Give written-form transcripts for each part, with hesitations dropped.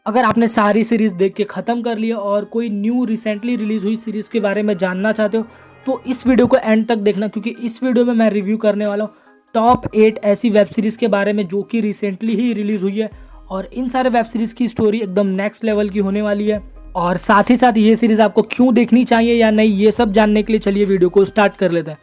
अगर आपने सारी सीरीज़ देख के ख़त्म कर लिया और कोई न्यू रिसेंटली रिलीज़ हुई सीरीज़ के बारे में जानना चाहते हो तो इस वीडियो को एंड तक देखना, क्योंकि इस वीडियो में मैं रिव्यू करने वाला हूँ टॉप 8 ऐसी वेब सीरीज़ के बारे में जो कि रिसेंटली ही रिलीज़ हुई है। और इन सारे वेब सीरीज़ की स्टोरी एकदम नेक्स्ट लेवल की होने वाली है, और साथ ही साथ ये सीरीज़ आपको क्यों देखनी चाहिए या नहीं, ये सब जानने के लिए चलिए वीडियो को स्टार्ट कर लेते हैं।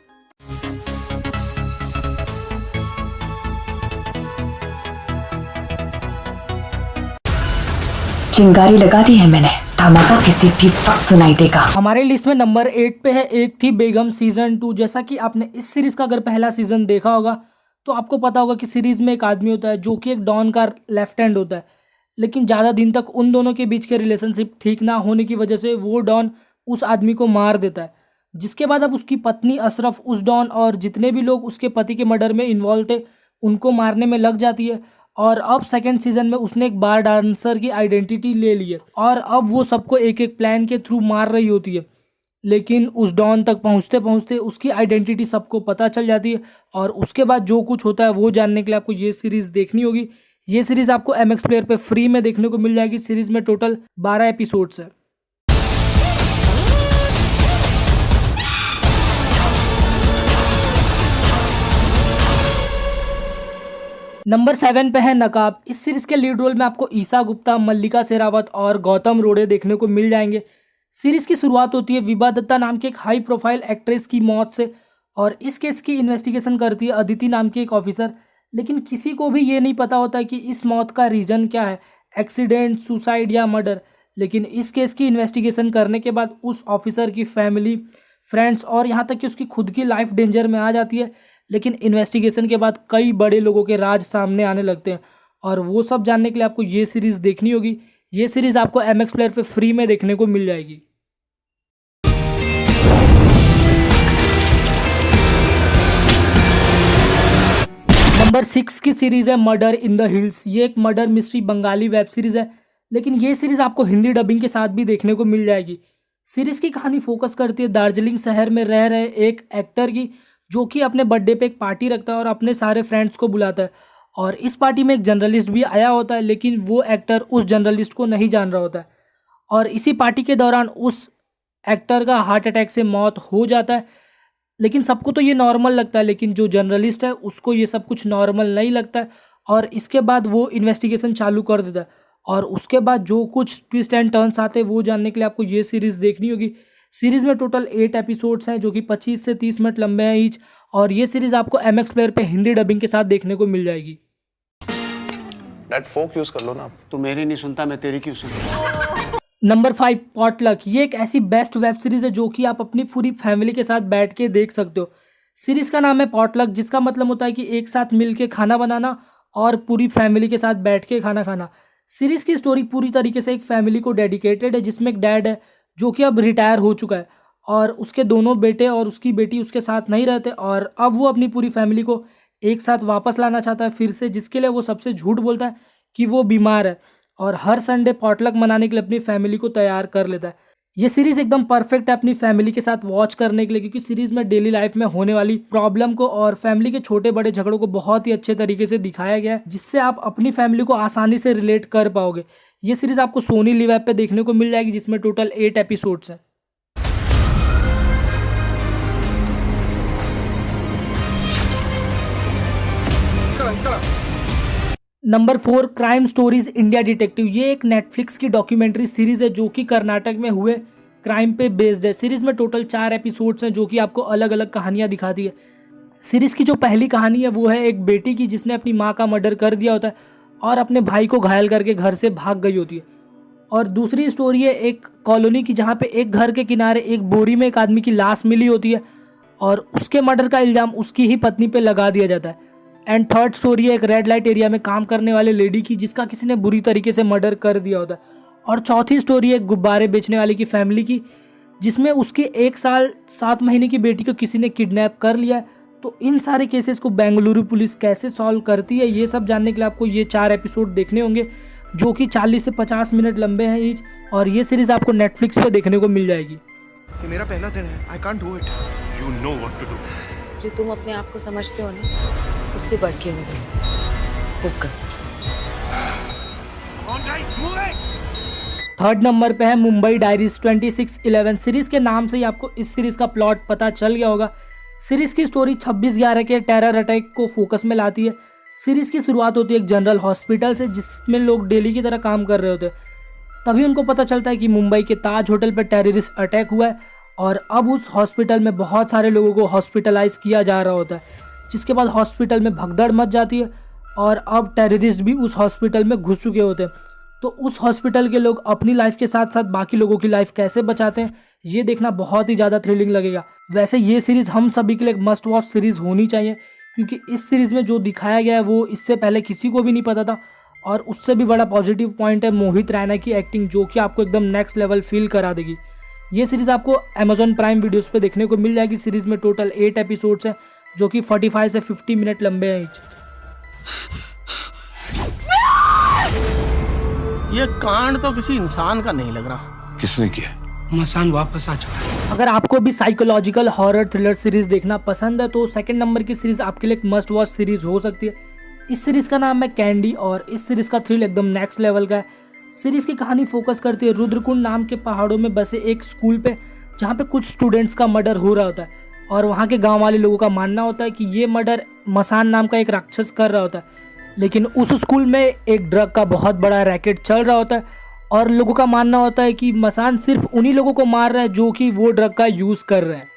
चिंगारी लगा दी है मैंने, धमाका किसी भी वक्त सुनाई देगा। हमारे लिस्ट में नंबर 8 पे है एक थी बेगम सीजन 2। जैसा कि आपने इस सीरीज का अगर पहला सीजन देखा होगा तो आपको पता होगा कि सीरीज में एक आदमी होता है जो कि एक डॉन का लेफ्ट हैंड होता है, लेकिन ज़्यादा दिन तक उन दोनों के बीच के रिलेशनशिप ठीक ना होने की वजह से वो डॉन उस आदमी को मार देता है। जिसके बाद अब उसकी पत्नी अशरफ उस डॉन और जितने भी लोग उसके पति के मर्डर में इन्वॉल्व थे उनको मारने में लग जाती है। और अब सेकंड सीजन में उसने एक बार डांसर की आइडेंटिटी ले ली है और अब वो सबको एक एक प्लान के थ्रू मार रही होती है। लेकिन उस डॉन तक पहुंचते पहुंचते उसकी आइडेंटिटी सबको पता चल जाती है, और उसके बाद जो कुछ होता है वो जानने के लिए आपको ये सीरीज़ देखनी होगी। ये सीरीज़ आपको MX प्लेयर पे फ्री में देखने को मिल जाएगी। सीरीज़ में टोटल 12 एपिसोड्स है। नंबर 7 पे है नकाब। इस सीरीज के लीड रोल में आपको ईशा गुप्ता, मल्लिका शेरावत और गौतम रोड़े देखने को मिल जाएंगे। सीरीज की शुरुआत होती है विभा दत्ता नाम की एक हाई प्रोफाइल एक्ट्रेस की मौत से, और इस केस की इन्वेस्टिगेशन करती है अदिति नाम की एक ऑफिसर। लेकिन किसी को भी ये नहीं पता होता है कि इस मौत का रीजन क्या है, एक्सीडेंट, सुसाइड या मर्डर। लेकिन इस केस की इन्वेस्टिगेशन करने के बाद उस ऑफिसर की फैमिली, फ्रेंड्स और यहाँ तक कि उसकी खुद की लाइफ डेंजर में आ जाती है। लेकिन इन्वेस्टिगेशन के बाद कई बड़े लोगों के राज सामने आने लगते हैं, और वो सब जानने के लिए आपको ये सीरीज़ देखनी होगी। ये सीरीज़ आपको MX प्लेयर पे फ्री में देखने को मिल जाएगी। नंबर 6 की सीरीज़ है मर्डर इन द हिल्स। ये एक murder mystery Bengali web series है, लेकिन ये सीरीज़ आपको हिंदी डबिंग के साथ भी देखने को मिल जाएगी। सीरीज़ की कहानी फोकस करती है दार्जिलिंग शहर में रह रहे एक एक्टर की, जो कि अपने बर्थडे पे एक पार्टी रखता है और अपने सारे फ्रेंड्स को बुलाता है। और इस पार्टी में एक जर्नलिस्ट भी आया होता है, लेकिन वो एक्टर उस जर्नलिस्ट को नहीं जान रहा होता है। और इसी पार्टी के दौरान उस एक्टर का हार्ट अटैक से मौत हो जाता है। लेकिन सबको तो ये नॉर्मल लगता है, लेकिन जो जर्नलिस्ट है उसको ये सब कुछ नॉर्मल नहीं लगता है, और इसके बाद वो इन्वेस्टिगेशन चालू कर देता है। और उसके बाद जो कुछ ट्विस्ट एंड टर्न्स आते हैं वो जानने के लिए आपको ये सीरीज़ देखनी होगी। सीरीज़ में टोटल 8 एपिसोड्स हैं जो कि 25 से 30 मिनट लंबे हैं ईच, और ये सीरीज़ आपको MX प्लेयर पे हिंदी डबिंग के साथ देखने को मिल जाएगी। डैड फोक यूज कर लो ना आप। तू मेरी नहीं सुनता, मैं तेरी क्यों सुनूं? Number 5 potluck. ये एक ऐसी बेस्ट वेब सीरीज़ है जो कि आप अपनी पूरी फैमिली के साथ बैठ के देख सकते हो। सीरीज़ का नाम है पॉटलक, जिसका मतलब होता है कि एक साथ मिल के खाना बनाना और पूरी फैमिली के साथ बैठ के खाना खाना। सीरीज़ की स्टोरी पूरी तरीके से एक फैमिली को डेडिकेटेड है, जिसमें एक डैड है जो कि अब रिटायर हो चुका है, और उसके दोनों बेटे और उसकी बेटी उसके साथ नहीं रहते, और अब वो अपनी पूरी फैमिली को एक साथ वापस लाना चाहता है फिर से, जिसके लिए वो सबसे झूठ बोलता है कि वो बीमार है, और हर संडे पॉटलक मनाने के लिए अपनी फैमिली को तैयार कर लेता है। ये सीरीज़ एकदम परफेक्ट है अपनी फैमिली के साथ वॉच करने के लिए, क्योंकि सीरीज़ में डेली लाइफ में होने वाली प्रॉब्लम को और फैमिली के छोटे बड़े झगड़ों को बहुत ही अच्छे तरीके से दिखाया गया है, जिससे आप अपनी फैमिली को आसानी से रिलेट कर पाओगे। ये सीरीज़ आपको सोनी लिव ऐप पे देखने को मिल जाएगी, जिसमें टोटल 8 एपिसोड्स हैं। Number 4 crime stories India detective. ये एक नेटफ्लिक्स की डॉक्यूमेंट्री सीरीज है जो कि कर्नाटक में हुए क्राइम पे बेस्ड है। सीरीज में टोटल 4 एपिसोड्स हैं जो कि आपको अलग अलग कहानियां दिखाती है। सीरीज की जो पहली कहानी है वो है एक बेटी की जिसने अपनी माँ का मर्डर कर दिया होता है और अपने भाई को घायल करके घर से भाग गई होती है। और दूसरी स्टोरी है एक कॉलोनी की, जहाँ पे एक घर के किनारे एक बोरी में एक आदमी की लाश मिली होती है और उसके मर्डर का इल्ज़ाम उसकी ही पत्नी पे लगा दिया जाता है। एंड थर्ड स्टोरी है एक रेड लाइट एरिया में काम करने वाले लेडी की, जिसका किसी ने बुरी तरीके से मर्डर कर दिया होता है। और चौथी स्टोरी है गुब्बारे बेचने वाले की फैमिली की, जिसमें उसके 1 साल 7 महीने की बेटी को किसी ने किडनैप कर लिया है। तो इन सारे केसेस को बेंगलुरु पुलिस कैसे सॉल्व करती है, ये सब जानने के लिए आपको ये 4 एपिसोड देखने होंगे जो कि 40 से 50 मिनट लंबे हैं ईच, और ये सीरीज आपको नेटफ्लिक्स पे देखने को मिल जाएगी। ये मेरा पहला दिन है, I can't do it. You know what to do. जो तुम अपने आप को समझते हो ना, उससे बढ़ के हो। फोकस। थर्ड नंबर पे है मुंबई डायरीज 2611। सीरीज के नाम से ही आपको इस सीरीज का प्लॉट पता चल गया होगा। सीरीज की स्टोरी 26/11 के टेरर अटैक को फोकस में लाती है। सीरीज की शुरुआत होती है एक जनरल हॉस्पिटल से जिसमें लोग डेली की तरह काम कर रहे होते हैं। तभी उनको पता चलता है कि मुंबई के ताज होटल पर टेररिस्ट अटैक हुआ है और अब उस हॉस्पिटल में बहुत सारे लोगों को हॉस्पिटलाइज किया जा रहा होता है, जिसके बाद हॉस्पिटल में भगदड़ मच जाती है और अब टेररिस्ट भी उस हॉस्पिटल में घुस चुके होते हैं। तो उस हॉस्पिटल के लोग अपनी लाइफ के साथ साथ बाकी लोगों की लाइफ कैसे बचाते हैं, ये देखना बहुत ही ज़्यादा थ्रिलिंग लगेगा। वैसे ये सीरीज़ हम सभी के लिए एक मस्ट वॉच सीरीज़ होनी चाहिए, क्योंकि इस सीरीज़ में जो दिखाया गया है वो इससे पहले किसी को भी नहीं पता था। और उससे भी बड़ा पॉजिटिव पॉइंट है मोहित रैना की एक्टिंग, जो कि आपको एकदम नेक्स्ट लेवल फील करा देगी। ये सीरीज़ आपको अमेजॉन प्राइम वीडियोज़ पे देखने को मिल जाएगी। सीरीज़ में टोटल 8 एपिसोड्स हैं जो कि 45 से 50 मिनट लंबे हैं ईच। ये कांड तो किसी इंसान का नहीं लग रहा। किसने किया? मसान वापस आ चुका है। अगर आपको भी साइकोलॉजिकल हॉरर थ्रिलर सीरीज़ देखना पसंद है तो सेकंड नंबर की सीरीज़ आपके लिए एक मस्ट वॉच सीरीज़ हो सकती है। इस सीरीज़ का नाम है कैंडी और इस सीरीज़ का थ्रिल एकदम नेक्स्ट लेवल का है। सीरीज़ की कहानी फोकस करती है रुद्रकुंड नाम के पहाड़ों में बसे एक स्कूल पे, जहाँ पे कुछ स्टूडेंट्स का मर्डर हो रहा होता है और वहाँ के गांव वाले लोगों का मानना होता है कि ये मर्डर मसान नाम का एक राक्षस कर रहा होता है। लेकिन उस स्कूल में एक ड्रग का बहुत बड़ा रैकेट चल रहा होता है और लोगों का मानना होता है कि मसान सिर्फ उन्हीं लोगों को मार रहा है जो कि वो ड्रग का यूज़ कर रहे हैं।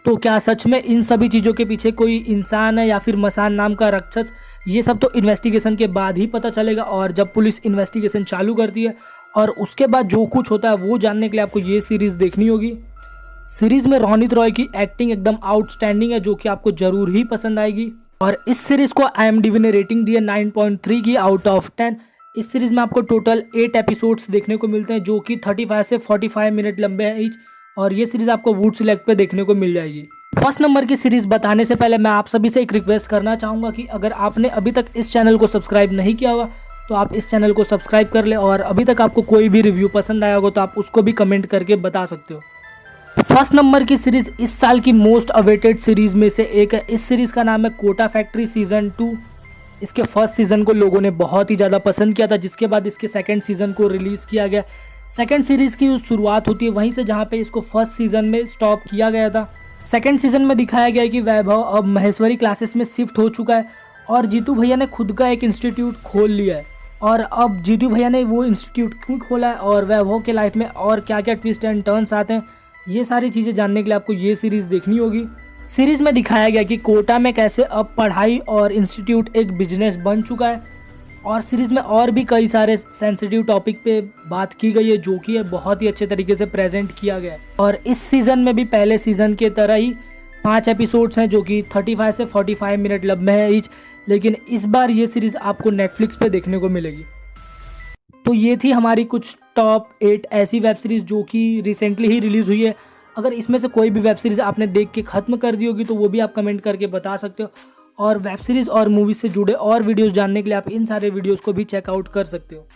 तो क्या सच में इन सभी चीज़ों के पीछे कोई इंसान है या फिर मसान नाम का राक्षस, ये सब तो इन्वेस्टिगेशन के बाद ही पता चलेगा। और जब पुलिस इन्वेस्टिगेशन चालू करती है और उसके बाद जो कुछ होता है वो जानने के लिए आपको ये सीरीज़ देखनी होगी। सीरीज़ में रोनित रॉय की एक्टिंग एकदम आउटस्टैंडिंग है, जो कि आपको ज़रूर ही पसंद आएगी। और इस सीरीज़ को IMDb ने रेटिंग दी है 9.3 की आउट ऑफ 10। इस सीरीज़ में आपको टोटल 8 एपिसोड्स देखने को मिलते हैं जो कि 35 से 45 मिनट लंबे हैं ईच। और ये सीरीज़ आपको वुड सिलेक्ट पे देखने को मिल जाएगी। फर्स्ट नंबर की सीरीज़ बताने से पहले मैं आप सभी से एक रिक्वेस्ट करना चाहूँगा कि अगर आपने अभी तक इस चैनल को सब्सक्राइब नहीं किया होगा तो आप इस चैनल को सब्सक्राइब कर ले, और अभी तक आपको कोई भी रिव्यू पसंद आया होगा तो आप उसको भी कमेंट करके बता सकते हो। फर्स्ट नंबर की सीरीज़ इस साल की मोस्ट अवेटेड सीरीज़ में से एक है। इस सीरीज़ का नाम है कोटा फैक्ट्री सीज़न 2। इसके फर्स्ट सीज़न को लोगों ने बहुत ही ज़्यादा पसंद किया था, जिसके बाद इसके सेकंड सीज़न को रिलीज़ किया गया। सेकंड सीरीज़ की शुरुआत होती है वहीं से जहाँ पे इसको फर्स्ट सीज़न में स्टॉप किया गया था। सेकंड सीज़न में दिखाया गया है कि वैभव अब महेश्वरी क्लासेस में शिफ्ट हो चुका है और जीतू भैया ने खुद का एक इंस्टीट्यूट खोल लिया है। और अब जीतू भैया ने वो इंस्टीट्यूट क्यों खोला है और वैभव के लाइफ में और क्या क्या ट्विस्ट एंड टर्न्स आते हैं, ये सारी चीज़ें जानने के लिए आपको ये सीरीज़ देखनी होगी। सीरीज़ में दिखाया गया कि कोटा में कैसे अब पढ़ाई और इंस्टीट्यूट एक बिजनेस बन चुका है। और सीरीज़ में और भी कई सारे सेंसिटिव टॉपिक पे बात की गई है, जो कि बहुत ही अच्छे तरीके से प्रेजेंट किया गया है। और इस सीज़न में भी पहले सीज़न के तरह ही 5 एपिसोड्स हैं जो कि 35 से 45 मिनट लंबे हैं ईच। लेकिन इस बार ये सीरीज़ आपको नेटफ्लिक्स पे देखने को मिलेगी। तो ये थी हमारी कुछ टॉप 8 ऐसी वेब सीरीज़ जो कि रिसेंटली ही रिलीज़ हुई है। अगर इसमें से कोई भी वेब सीरीज़ आपने देख के ख़त्म कर दी होगी तो वो भी आप कमेंट करके बता सकते हो। और वेब सीरीज़ और मूवीज़ से जुड़े और वीडियोस जानने के लिए आप इन सारे वीडियोस को भी चेकआउट कर सकते हो।